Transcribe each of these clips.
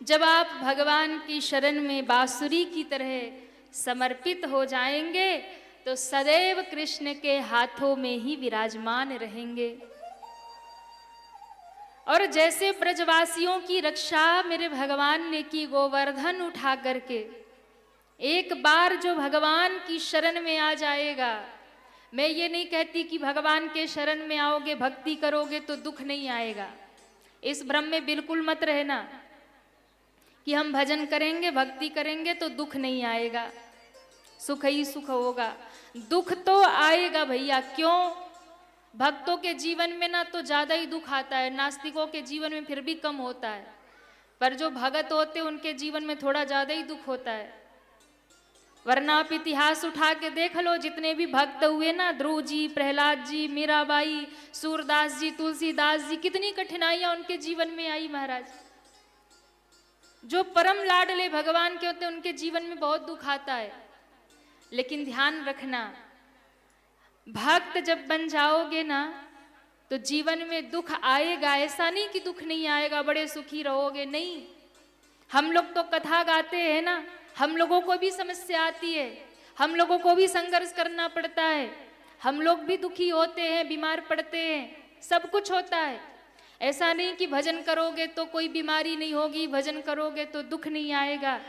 जब आप भगवान की शरण में बांसुरी की तरह समर्पित हो जाएंगे तो सदैव कृष्ण के हाथों में ही विराजमान रहेंगे। और जैसे ब्रजवासियों की रक्षा मेरे भगवान ने की गोवर्धन उठा करके, एक बार जो भगवान की शरण में आ जाएगा, मैं ये नहीं कहती कि भगवान के शरण में आओगे भक्ति करोगे तो दुख नहीं आएगा, इस भ्रम में बिल्कुल मत रहना कि हम भजन करेंगे भक्ति करेंगे तो दुख नहीं आएगा, सुख ही सुख होगा। दुख तो आएगा भैया, क्यों? भक्तों के जीवन में ना तो ज्यादा ही दुख आता है, नास्तिकों के जीवन में फिर भी कम होता है, पर जो भगत होते उनके जीवन में थोड़ा ज्यादा ही दुख होता है। वरना आप इतिहास उठा के देख लो, जितने भी भक्त हुए ना, ध्रुव जी, प्रहलाद जी, मीराबाई, सूरदास जी, तुलसीदास जी, कितनी कठिनाइयां उनके जीवन में आई महाराज। जो परम लाडले भगवान के होते उनके जीवन में बहुत दुख आता है। लेकिन ध्यान रखना, भक्त जब बन जाओगे ना तो जीवन में दुख आएगा, ऐसा नहीं कि दुख नहीं आएगा, बड़े सुखी रहोगे, नहीं। हम लोग तो कथा गाते हैं ना, हम लोगों को भी समस्या आती है, हम लोगों को भी संघर्ष करना पड़ता है, हम लोग भी दुखी होते हैं, बीमार पड़ते हैं, सब कुछ होता है। ऐसा नहीं कि भजन करोगे तो कोई बीमारी नहीं होगी, भजन करोगे तो दुख नहीं आएगा,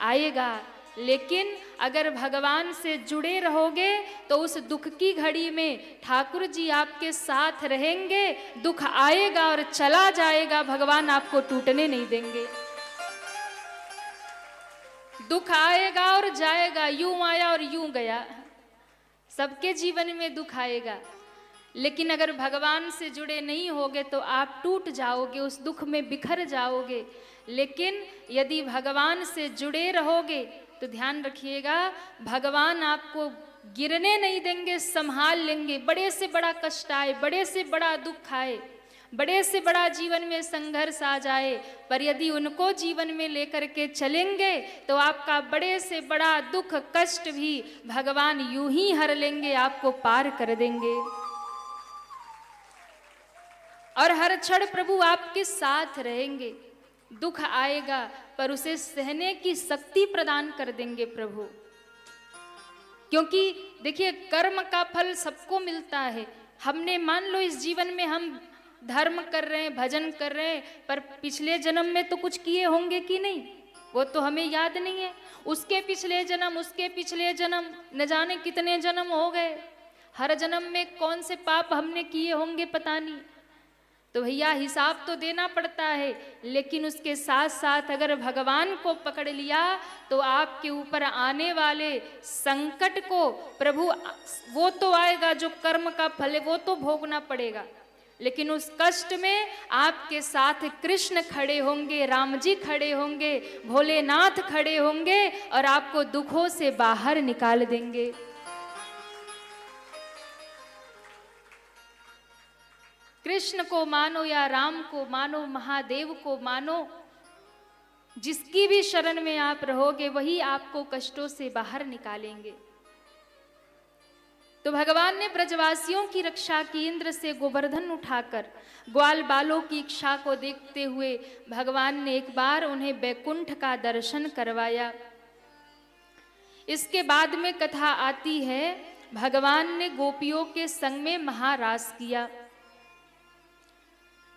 आएगा। लेकिन अगर भगवान से जुड़े रहोगे तो उस दुख की घड़ी में ठाकुर जी आपके साथ रहेंगे, दुख आएगा और चला जाएगा, भगवान आपको टूटने नहीं देंगे। दुख आएगा और जाएगा, यूं आया और यूं गया, सबके जीवन में दुख आएगा। लेकिन अगर भगवान से जुड़े नहीं होगे तो आप टूट जाओगे, उस दुख में बिखर जाओगे। लेकिन यदि भगवान से जुड़े रहोगे तो ध्यान रखिएगा, भगवान आपको गिरने नहीं देंगे, संभाल लेंगे। बड़े से बड़ा कष्ट आए, बड़े से बड़ा दुख आए, बड़े से बड़ा जीवन में संघर्ष आ जाए, पर यदि उनको जीवन में लेकर के चलेंगे तो आपका बड़े से बड़ा दुख कष्ट भी भगवान यूं ही हर लेंगे, आपको पार कर देंगे। और हर क्षण प्रभु आपके साथ रहेंगे। दुख आएगा पर उसे सहने की शक्ति प्रदान कर देंगे प्रभु। क्योंकि देखिए, कर्म का फल सबको मिलता है। हमने मान लो इस जीवन में हम धर्म कर रहे हैं, भजन कर रहे हैं, पर पिछले जन्म में तो कुछ किए होंगे कि नहीं, वो तो हमें याद नहीं है। उसके पिछले जन्म, उसके पिछले जन्म, न जाने कितने जन्म हो गए। हर जन्म में कौन से पाप हमने किए होंगे पता नहीं। तो भैया हिसाब तो देना पड़ता है, लेकिन उसके साथ साथ अगर भगवान को पकड़ लिया तो आपके ऊपर आने वाले संकट को प्रभु, वो तो आएगा जो कर्म का फल है, वो तो भोगना पड़ेगा। लेकिन उस कष्ट में आपके साथ कृष्ण खड़े होंगे, राम जी खड़े होंगे, भोलेनाथ खड़े होंगे और आपको दुखों से बाहर निकाल देंगे। कृष्ण को मानो या राम को मानो, महादेव को मानो, जिसकी भी शरण में आप रहोगे वही आपको कष्टों से बाहर निकालेंगे। तो भगवान ने ब्रजवासियों की रक्षा की, इंद्र से गोवर्धन उठाकर ग्वाल बालों की इच्छा को देखते हुए भगवान ने एक बार उन्हें बैकुंठ का दर्शन करवाया। इसके बाद में कथा आती है, भगवान ने गोपियों के संग में महारास किया।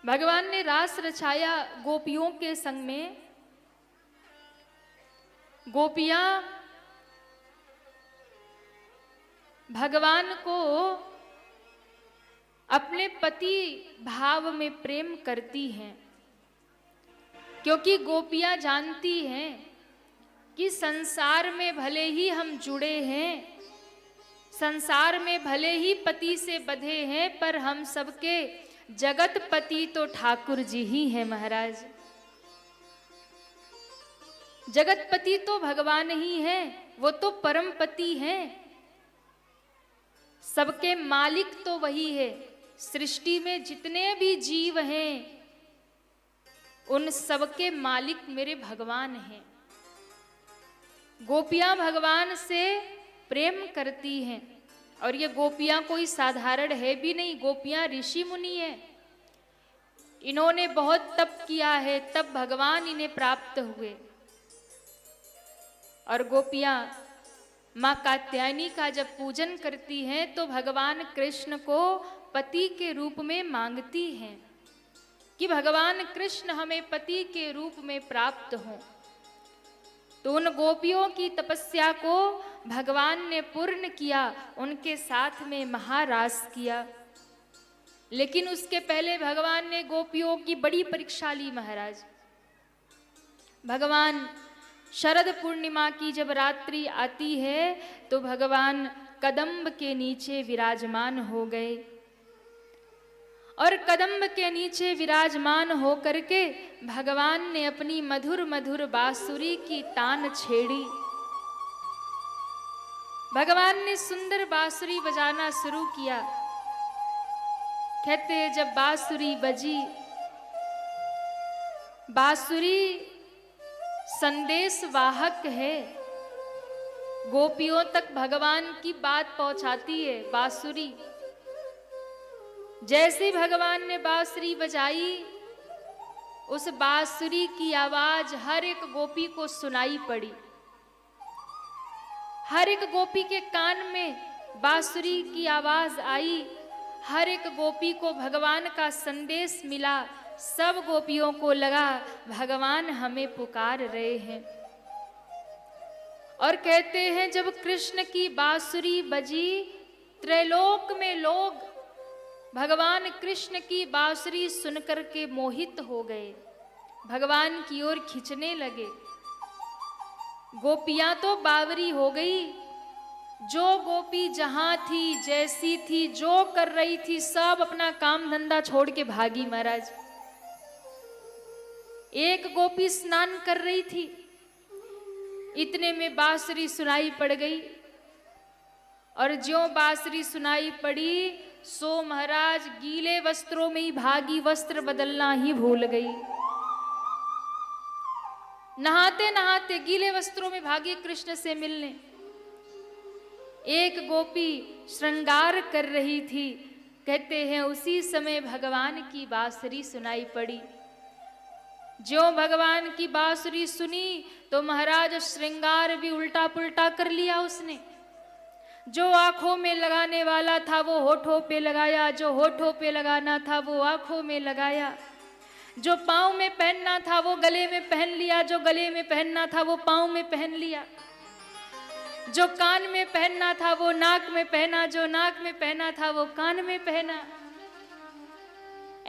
भगवान ने रास रचाया गोपियों के संग में। गोपियां भगवान को अपने पति भाव में प्रेम करती हैं, क्योंकि गोपियां जानती हैं कि संसार में भले ही हम जुड़े हैं, संसार में भले ही पति से बंधे हैं, पर हम सबके जगत पति तो ठाकुर जी ही हैं महाराज। जगत पति तो भगवान ही हैं, वो तो परम पति हैं, सबके मालिक तो वही है। सृष्टि में जितने भी जीव हैं उन सबके मालिक मेरे भगवान हैं। गोपियां भगवान से प्रेम करती हैं, और ये गोपियां कोई साधारण है भी नहीं, गोपियां ऋषि मुनि है। इन्होंने बहुत तप किया है, तब भगवान इन्हें प्राप्त हुए। और गोपियां माँ कात्यायनी का जब पूजन करती हैं तो भगवान कृष्ण को पति के रूप में मांगती हैं कि भगवान कृष्ण हमें पति के रूप में प्राप्त हों। तो उन गोपियों की तपस्या को भगवान ने पूर्ण किया, उनके साथ में महारास किया। लेकिन उसके पहले भगवान ने गोपियों की बड़ी परीक्षा ली महाराज। भगवान शरद पूर्णिमा की जब रात्रि आती है तो भगवान कदम्ब के नीचे विराजमान हो गए, और कदम्ब के नीचे विराजमान हो करके भगवान ने अपनी मधुर मधुर बांसुरी की तान छेड़ी। भगवान ने सुंदर बांसुरी बजाना शुरू किया। कहते हैं जब बांसुरी बजी, बांसुरी संदेश वाहक है, गोपियों तक भगवान की बात पहुंचाती है बांसुरी। जैसे भगवान ने बांसुरी बजाई, उस बांसुरी की आवाज हर एक गोपी को सुनाई पड़ी। हर एक गोपी के कान में बांसुरी की आवाज आई, हर एक गोपी को भगवान का संदेश मिला। सब गोपियों को लगा भगवान हमें पुकार रहे हैं। और कहते हैं जब कृष्ण की बांसुरी बजी, त्रैलोक में लोग भगवान कृष्ण की बांसुरी सुनकर के मोहित हो गए, भगवान की ओर खींचने लगे। गोपियां तो बावरी हो गई। जो गोपी जहां थी, जैसी थी, जो कर रही थी, सब अपना काम धंधा छोड़ के भागी महाराज। एक गोपी स्नान कर रही थी, इतने में बांसुरी सुनाई पड़ गई, और ज्यों बांसुरी सुनाई पड़ी सो महाराज गीले वस्त्रों में ही भागी, वस्त्र बदलना ही भूल गई। नहाते नहाते गीले वस्त्रों में भागी कृष्ण से मिलने। एक गोपी श्रृंगार कर रही थी। कहते हैं उसी समय भगवान की बांसुरी सुनाई पड़ी। ज्यों भगवान की बांसुरी सुनी तो महाराज श्रृंगार भी उल्टा पुल्टा कर लिया उसने। जो आंखों में लगाने वाला था वो होठों पे लगाया, जो होठों पे लगाना था वो आंखों में लगाया, जो पाँव में पहनना था वो गले में पहन लिया, जो गले में पहनना था वो पाँव में पहन लिया, जो कान में पहनना था वो नाक में पहना, जो नाक में पहना था वो कान में पहना।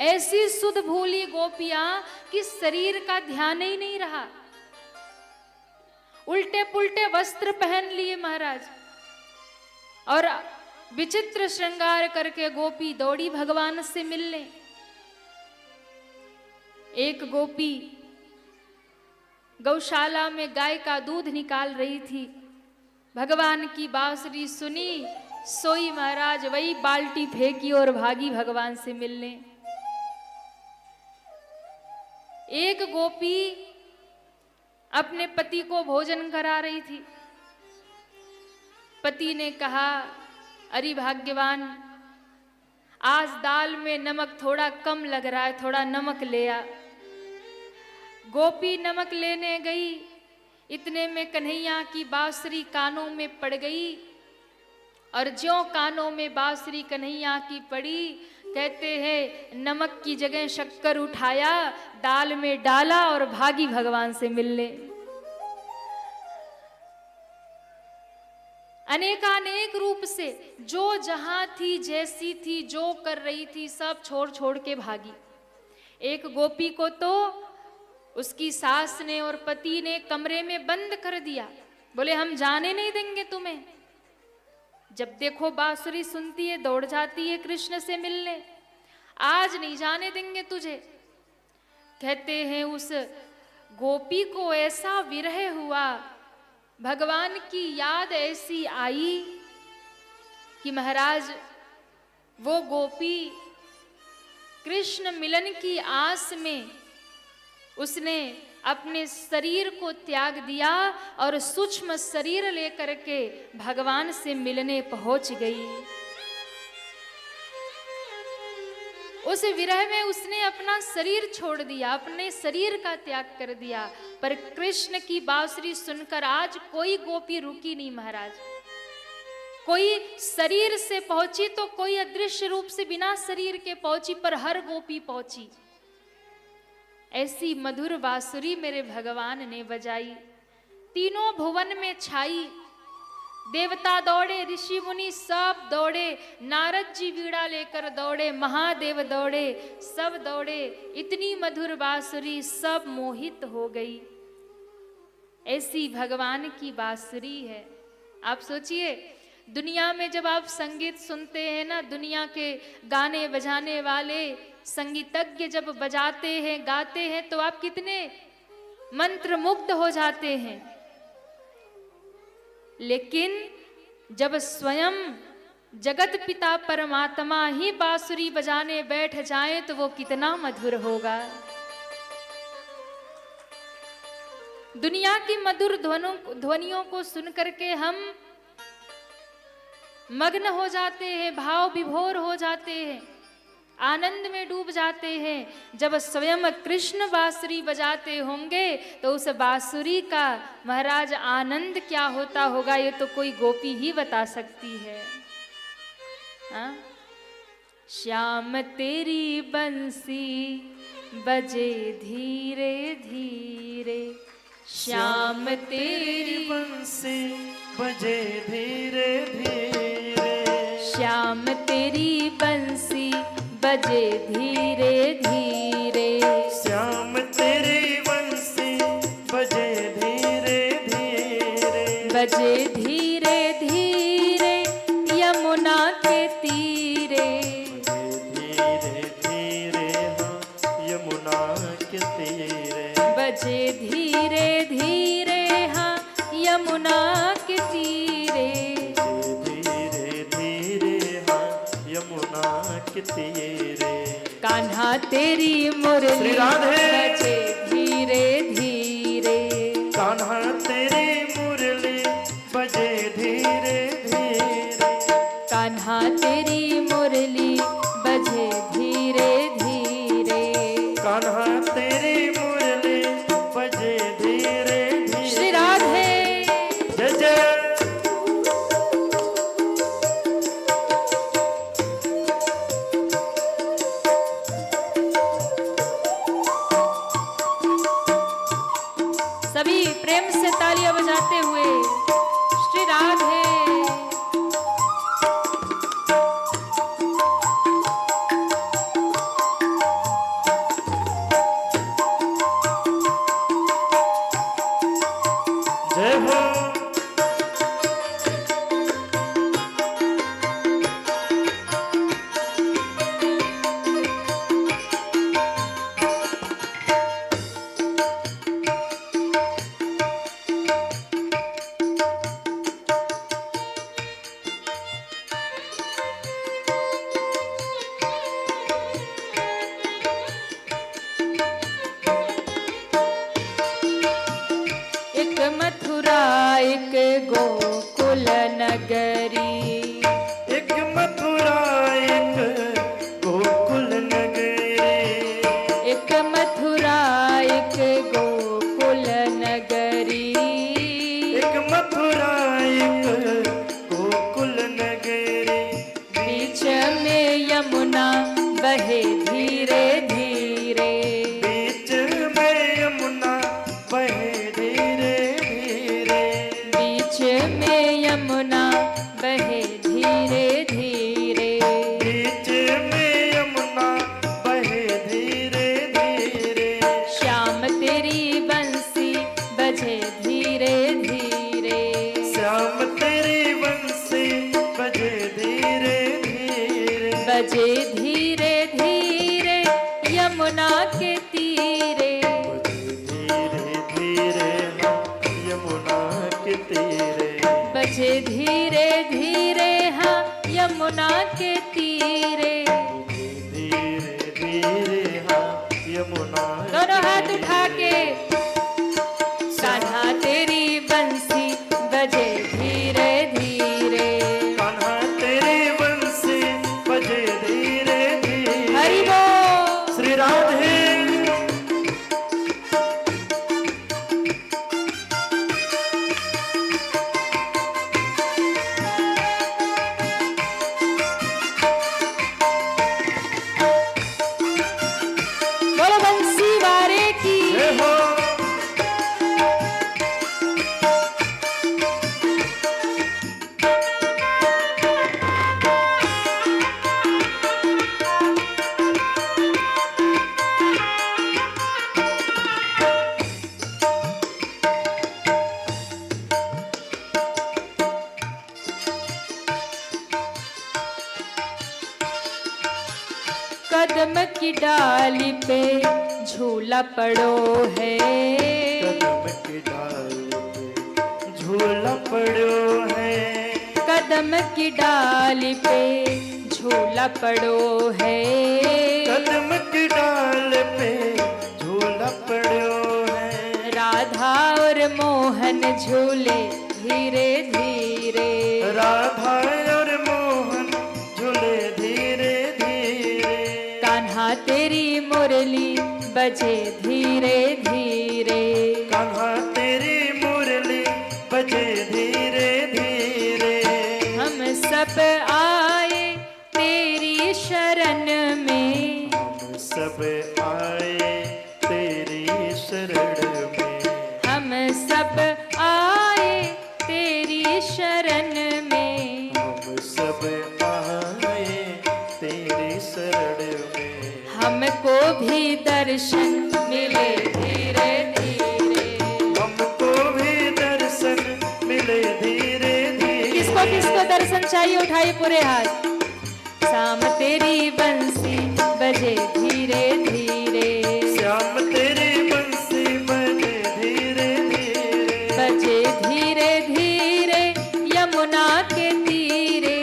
ऐसी सुध भूली गोपियां कि शरीर का ध्यान ही नहीं रहा। उल्टे पुल्टे वस्त्र पहन लिए महाराज, और विचित्र श्रृंगार करके गोपी दौड़ी भगवान से मिलने। एक गोपी गौशाला में गाय का दूध निकाल रही थी। भगवान की बांसुरी सुनी, सोई महाराज वही बाल्टी फेंकी और भागी भगवान से मिलने। एक गोपी अपने पति को भोजन करा रही थी। पति ने कहा, अरे भाग्यवान, आज दाल में नमक थोड़ा कम लग रहा है, थोड़ा नमक ले आ। गोपी नमक लेने गई, इतने में कन्हैया की बांसुरी कानों में पड़ गई, और ज्यों कानों में बांसुरी कन्हैया की पड़ी, कहते हैं नमक की जगह शक्कर उठाया, दाल में डाला और भागी भगवान से मिलने। अनेकानेक रूप से जो जहां थी, जैसी थी, जो कर रही थी, सब छोड़ छोड़ के भागी। एक गोपी को तो उसकी सास ने और पति ने कमरे में बंद कर दिया, बोले हम जाने नहीं देंगे तुम्हें। जब देखो बांसुरी सुनती है दौड़ जाती है कृष्ण से मिलने, आज नहीं जाने देंगे तुझे। कहते हैं उस गोपी को ऐसा विरह हुआ, भगवान की याद ऐसी आई कि महाराज वो गोपी कृष्ण मिलन की आस में उसने अपने शरीर को त्याग दिया और सूक्ष्म शरीर लेकर के भगवान से मिलने पहुंच गई। उस विरह में उसने अपना शरीर छोड़ दिया, अपने शरीर का त्याग कर दिया। पर कृष्ण की बांसुरी सुनकर आज कोई गोपी रुकी नहीं महाराज। कोई शरीर से पहुंची तो कोई अदृश्य रूप से बिना शरीर के पहुंची, पर हर गोपी पहुंची। ऐसी मधुर बांसुरी मेरे भगवान ने बजाई, तीनों भुवन में छाई। देवता दौड़े, ऋषि मुनि सब दौड़े, नारद जी वीणा लेकर दौड़े, महादेव दौड़े, सब दौड़े। इतनी मधुर बांसुरी, सब मोहित हो गई। ऐसी भगवान की बांसुरी है। आप सोचिए, दुनिया में जब आप संगीत सुनते हैं ना, दुनिया के गाने बजाने वाले संगीतज्ञ जब बजाते हैं, गाते हैं, तो आप कितने मंत्रमुग्ध हो जाते हैं। लेकिन जब स्वयं जगत पिता परमात्मा ही बांसुरी बजाने बैठ जाए तो वो कितना मधुर होगा। दुनिया की मधुर ध्वनियों को सुन करके हम मग्न हो जाते हैं, भाव विभोर हो जाते हैं, आनंद में डूब जाते हैं। जब स्वयं कृष्ण बांसुरी बजाते होंगे तो उस बांसुरी का महाराज आनंद क्या होता होगा, ये तो कोई गोपी ही बता सकती है। हाँ? श्याम तेरी बंसी बजे धीरे धीरे, श्याम तेरी बंसी बजे धीरे धीरे, श्याम तेरी बंसी बजे धीरे धीरे, श्याम तेरी बंसी बजे धीरे धीरे, बजे धीरे धीरे यमुना के तीरे, धीरे धीरे हाँ यमुना के तीरे, बजे धीरे धीरे हाँ यमुना के तीरे, धीरे धीरे हाँ यमुना के तीरे। कान्हा तेरी मुरली श्री राधे। बजे धीरे धीरे, कान्हा तेरी मुरली बजे धीरे धीरे, कान्हा तेरी मुरली बजे धीरे धीरे, कान्हा तेरी मुरली बजे धीरे धीरे। श्री राधे। जय जय। सभी प्रेम से तालियां बजाते हुए श्री राधे। जय हो। एक मथुरा एक गोकुल नगरी, एक मथुरा एक गोकुल नगरी, एक मथुरा एक गोकुल नगरी, एक मथुरा एक गोकुल नगरी, बीच में यमुना बहे धीरे धीरे, बीच में यमुना बहे धीरे धीरे, बीच में यमुना बहे धीरे धीरे, बीच में यमुना बहे धीरे धीरे, श्याम तेरी बंसी बजे धीरे धीरे, श्याम तेरी बंसी बजे धीरे धीरे, बजे धीरे धीरे यमुना के तीरे, धीरे धीरे हाँ यमुना के तीरे, बजे धीरे धीरे हाँ यमुना के तीरे। धीरे धीरे हाँ यमुना दोनों हाथ उठा के, कान्हा तेरी बंसी बजे धीरे धीरे, कान्हा तेरी बंसी बजे धीरे धीरे। हरि बोल। की डाली पे झूला पड़ो है, कदम की डाल पे झूला पड़ो है, कदम की डाली पे झूला पड़ो है, कदम की डाल पे झूला पड़ो है, राधा और मोहन झूले धीरे धीरे, राधा और मोहन झूले धीरे धीरे, कान्हा तेरी मुरली बजे धीरे धीरे, कान्हा तेरी मुरली बजे धीरे धीरे, हम सब आए तेरी शरण में, हम सब आए तेरी शरण में, हम सब आए तेरी शरण में, हम सब आए तेरी शरण में, हमको भी दर्शन मिले धीरे धीरे, हमको भी दर्शन मिले धीरे धीरे, किसको किसको दर्शन चाहिए उठाइए पूरे हाथ, शाम तेरी बंसी बजे धीरे धीरे, श्याम तेरी बंसी बजे धीरे धीरे, बजे धीरे धीरे यमुना के तीरे,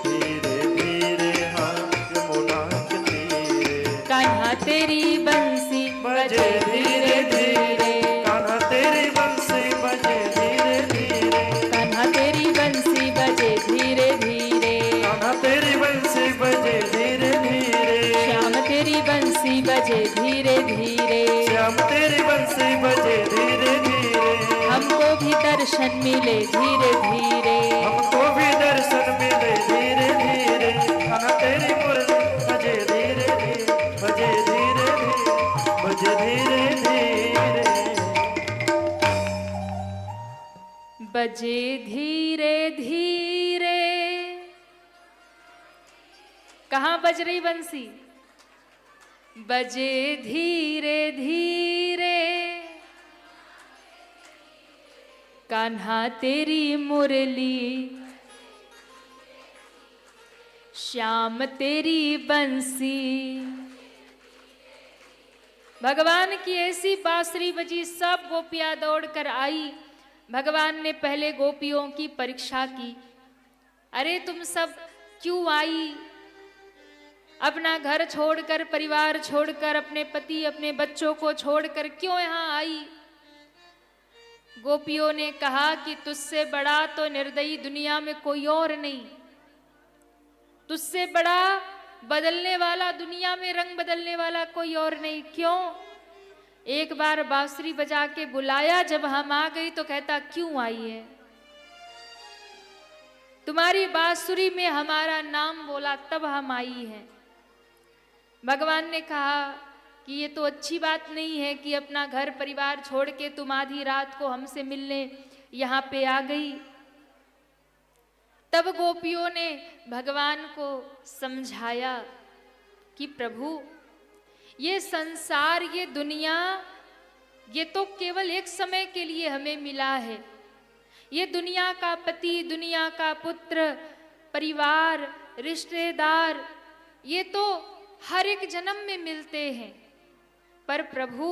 धीरे धीरे हाँ यमुना के तीरे, कान्हा तेरी बंसी बजे धीरे धीरे, कान्हा तेरी बंसी बजे धीरे धीरे, कान्हा तेरी बंसी बजे धीरे धीरे, कान्हा तेरी बंसी बजे धीरे धीरे, श्याम तेरी बंसी बजे धीरे धीरे, श्याम तेरी बंसी बजे धीरे धीरे, हमको भी दर्शन मिले धीरे धीरे, हमको भी दर्शन मिले धीरे धीरे, कान्हा तेरी मुरली बजे धीरे धीरे, बजे धीरे धीरे, बजे धीरे धीरे, बजे धीरे धीरे, कहाँ बज रही बंसी, बजे धीरे धीरे, कान्हा तेरी मुरली, श्याम तेरी बंसी, भगवान की ऐसी बांसुरी बजी, सब गोपियां दौड़कर आई। भगवान ने पहले गोपियों की परीक्षा की, अरे तुम सब क्यों आई, अपना घर छोड़कर, परिवार छोड़कर, अपने पति अपने बच्चों को छोड़कर क्यों यहाँ आई। गोपियों ने कहा कि तुझसे बड़ा तो निर्दयी दुनिया में कोई और नहीं, तुझसे बड़ा बदलने वाला, दुनिया में रंग बदलने वाला कोई और नहीं। क्यों? एक बार बांसुरी बजा के बुलाया, जब हम आ गई तो कहता क्यों आई है, तुम्हारी बांसुरी में हमारा नाम बोला तब हम आई हैं। भगवान ने कहा कि ये तो अच्छी बात नहीं है कि अपना घर परिवार छोड़ के तुम आधी रात को हमसे मिलने यहाँ पे आ गई। तब गोपियों ने भगवान को समझाया कि प्रभु, ये संसार, ये दुनिया, ये तो केवल एक समय के लिए हमें मिला है। ये दुनिया का पति, दुनिया का पुत्र, परिवार, रिश्तेदार, ये तो हर एक जन्म में मिलते हैं, पर प्रभु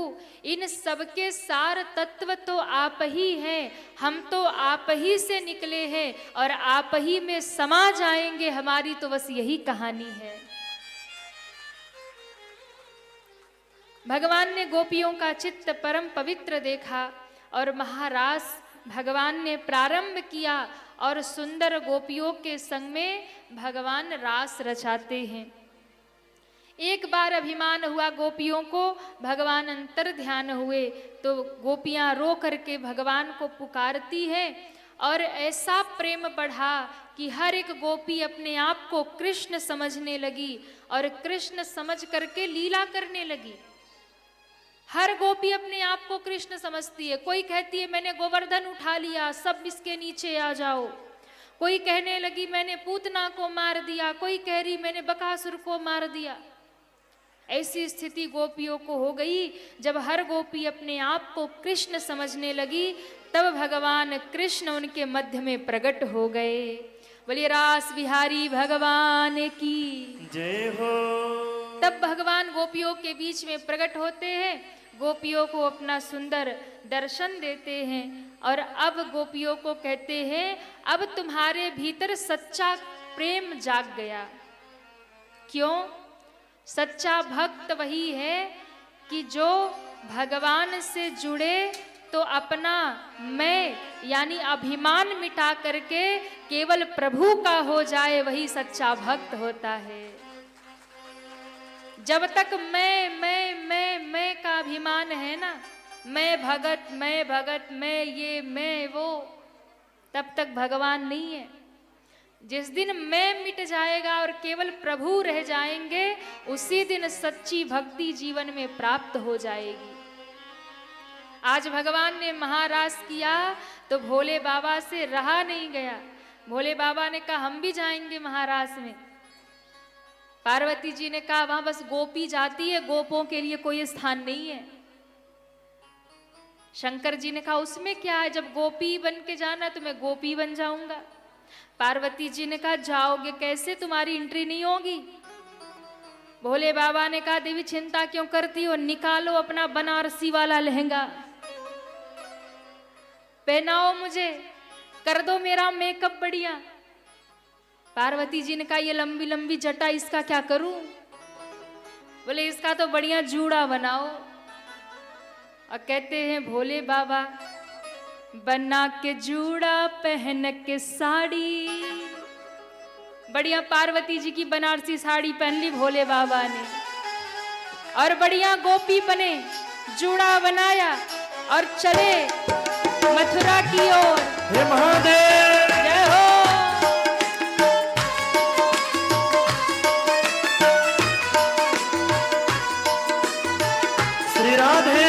इन सबके सार तत्व तो आप ही हैं। हम तो आप ही से निकले हैं और आप ही में समा जाएंगे, हमारी तो बस यही कहानी है। भगवान ने गोपियों का चित्त परम पवित्र देखा और महारास भगवान ने प्रारंभ किया और सुंदर गोपियों के संग में भगवान रास रचाते हैं। एक बार अभिमान हुआ गोपियों को, भगवान अंतर ध्यान हुए तो गोपियां रो करके भगवान को पुकारती हैं और ऐसा प्रेम बढ़ा कि हर एक गोपी अपने आप को कृष्ण समझने लगी और कृष्ण समझ करके लीला करने लगी। हर गोपी अपने आप को कृष्ण समझती है। कोई कहती है मैंने गोवर्धन उठा लिया, सब इसके नीचे आ जाओ। कोई कहने लगी मैंने पूतना को मार दिया, कोई कह रही मैंने बकासुर को मार दिया। ऐसी स्थिति गोपियों को हो गई। जब हर गोपी अपने आप को कृष्ण समझने लगी, तब भगवान कृष्ण उनके मध्य में प्रकट हो गए। बोलिए रास बिहारी भगवान की जय हो। तब भगवान गोपियों के बीच में प्रकट होते हैं, गोपियों को अपना सुंदर दर्शन देते हैं और अब गोपियों को कहते हैं अब तुम्हारे भीतर सच्चा प्रेम जाग गया। क्यों? सच्चा भक्त वही है कि जो भगवान से जुड़े तो अपना मैं यानी अभिमान मिटा करके केवल प्रभु का हो जाए, वही सच्चा भक्त होता है। जब तक मैं का अभिमान है ना, मैं भगत, मैं ये, मैं वो, तब तक भगवान नहीं है। जिस दिन मैं मिट जाएगा और केवल प्रभु रह जाएंगे, उसी दिन सच्ची भक्ति जीवन में प्राप्त हो जाएगी। आज भगवान ने महारास किया तो भोले बाबा से रहा नहीं गया। भोले बाबा ने कहा हम भी जाएंगे महारास में। पार्वती जी ने कहा वहां बस गोपी जाती है, गोपों के लिए कोई स्थान नहीं है। शंकर जी ने कहा उसमें क्या है, जब गोपी बन के जाना तो मैं गोपी बन जाऊंगा। पार्वती जी ने कहा जाओगे कैसे, तुम्हारी एंट्री नहीं होगी। भोले बाबा ने कहा देवी चिंता क्यों करती हो, निकालो अपना बनारसी वाला लहंगा, पहनाओ मुझे, कर दो मेरा मेकअप बढ़िया। पार्वती जी ने कहा ये लंबी लंबी जटा इसका क्या करूं? बोले इसका तो बढ़िया जूड़ा बनाओ। और कहते हैं भोले बाबा बना के जूड़ा पहन के साड़ी, बढ़िया पार्वती जी की बनारसी साड़ी पहन ली भोले बाबा ने और बढ़िया गोपी बने, जूड़ा बनाया और चले मथुरा की ओर। हे महादेव जय हो। श्री राधे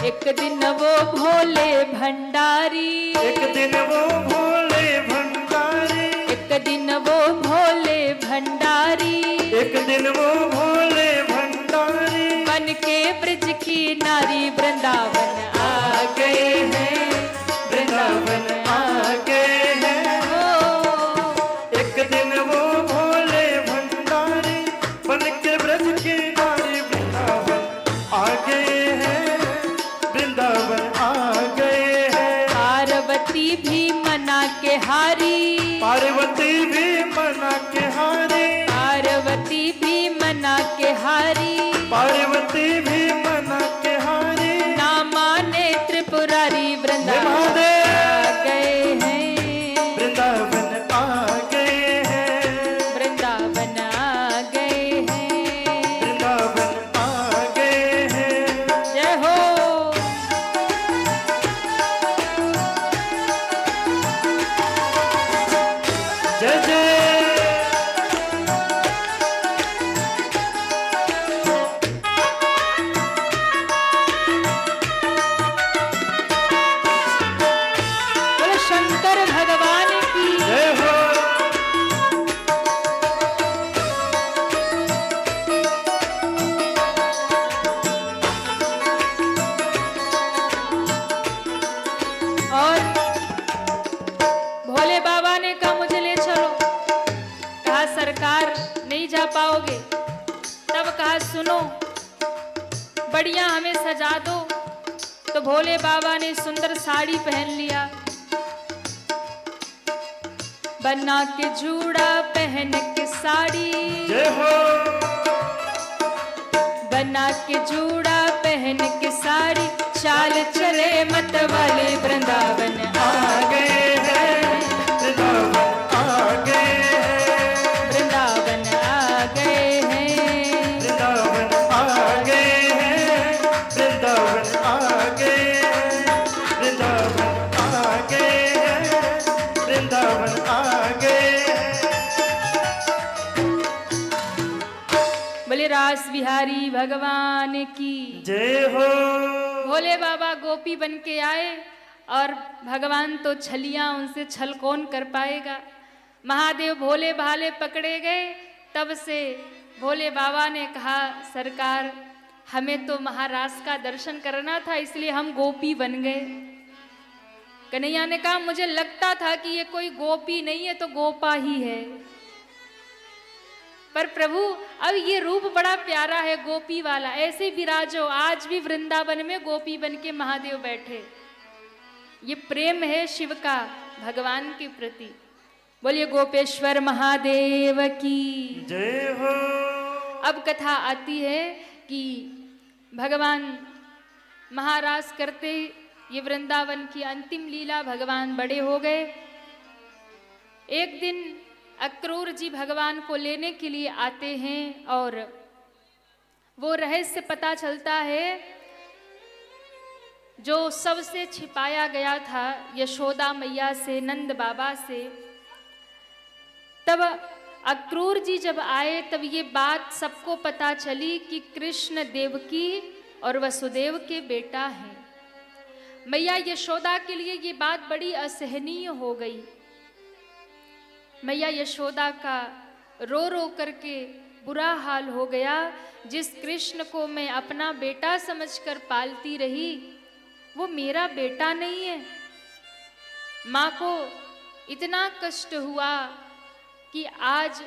एक दिन वो भोले भंडारी, एक दिन वो भोले भंडारी, एक दिन वो भोले भंडारी, एक दिन वो भोले भंडारी बन के ब्रज की नारी वृंदावन आ गए हैं, वृंदावन आ गए हैं। ओ एक दिन वो भोले भंडारी बन के ब्रज की नारी वृंदावन आ गए हैं, वृंदावन आ गए हैं। पार्वती भी मना के हारी, पार्वती भी मना के हारी, पार्वती भी मना के हारी, पार्वती भी मना के हारी, ना माने त्रिपुरारी वृंदावन आ गए हैं, वृंदावन आ गए हैं, वृंदावन आ गए हैं। वृंदावन आ गए हैं। जय हो। जय जय बोलो शंकर भगवान की। जय हो। और भोले बाबा ने कहा मुझे ले चलो। कहा सरकार नहीं जा पाओगे। तब कहा सुनो बढ़िया हमें सजा दो। तो भोले बाबा ने सुंदर साड़ी पहन लिया, बना के जूड़ा पहन के साड़ी, जय हो। बना के जूड़ा पहन के साड़ी, चाल चले मत वाले वृंदावन आ गए हैं, वृंदावन आ गए हैं, वृंदावन आ गए हैं। वृंदावन आ गए हैं, वृंदावन आ गए हैं, वृंदावन आ गए हैं, वृंदावन आ गए हैं। बोले रास बिहारी भगवान की जय हो। भोले बाबा गोपी बन के आए और भगवान तो छलियां, उनसे छल कौन कर पाएगा। महादेव भोले भाले पकड़े गए, तब से भोले बाबा ने कहा, सरकार हमें तो महाराज का दर्शन करना था, इसलिए हम गोपी बन गए। कन्हैया ने कहा, मुझे लगता था कि ये कोई गोपी नहीं है, तो गोपा ही है। पर प्रभु अब ये रूप बड़ा प्यारा है गोपी वाला, ऐसे विराजो। आज भी वृंदावन में गोपी बन के महादेव बैठे। ये प्रेम है शिव का भगवान के प्रति। बोलिए गोपेश्वर महादेव की जय हो। अब कथा आती है कि भगवान महाराज करते ये वृंदावन की अंतिम लीला, भगवान बड़े हो गए। एक दिन अक्रूर जी भगवान को लेने के लिए आते हैं और वो रहस्य पता चलता है जो सबसे छिपाया गया था यशोदा मैया से, नंद बाबा से। तब अक्रूर जी जब आए तब ये बात सबको पता चली कि कृष्ण देवकी और वसुदेव के बेटा हैं। मैया यशोदा के लिए ये बात बड़ी असहनीय हो गई। मैया यशोदा का रो रो करके बुरा हाल हो गया। जिस कृष्ण को मैं अपना बेटा समझकर पालती रही, वो मेरा बेटा नहीं है। माँ को इतना कष्ट हुआ कि आज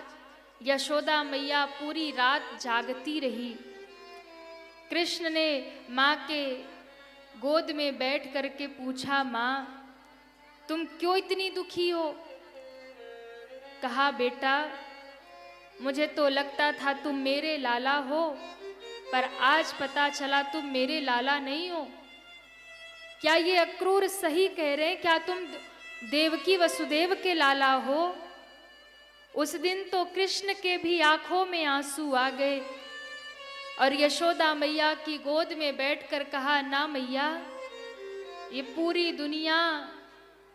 यशोदा मैया पूरी रात जागती रही। कृष्ण ने माँ के गोद में बैठ करके पूछा, माँ तुम क्यों इतनी दुखी हो? कहा, बेटा मुझे तो लगता था तुम मेरे लाला हो, पर आज पता चला तुम मेरे लाला नहीं हो। क्या ये अक्रूर सही कह रहे हैं? क्या तुम देवकी वसुदेव के लाला हो? उस दिन तो कृष्ण के भी आंखों में आंसू आ गए और यशोदा मैया की गोद में बैठकर कहा, ना मैया, ये पूरी दुनिया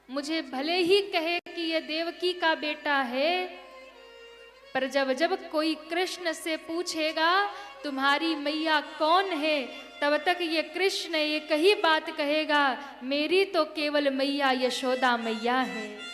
मुझे भले ही कहे कि ये देवकी का बेटा है, पर जब जब कोई कृष्ण से पूछेगा तुम्हारी मैया कौन है, तब तक ये कृष्ण एक ही बात कहेगा, मेरी तो केवल मैया यशोदा मैया है।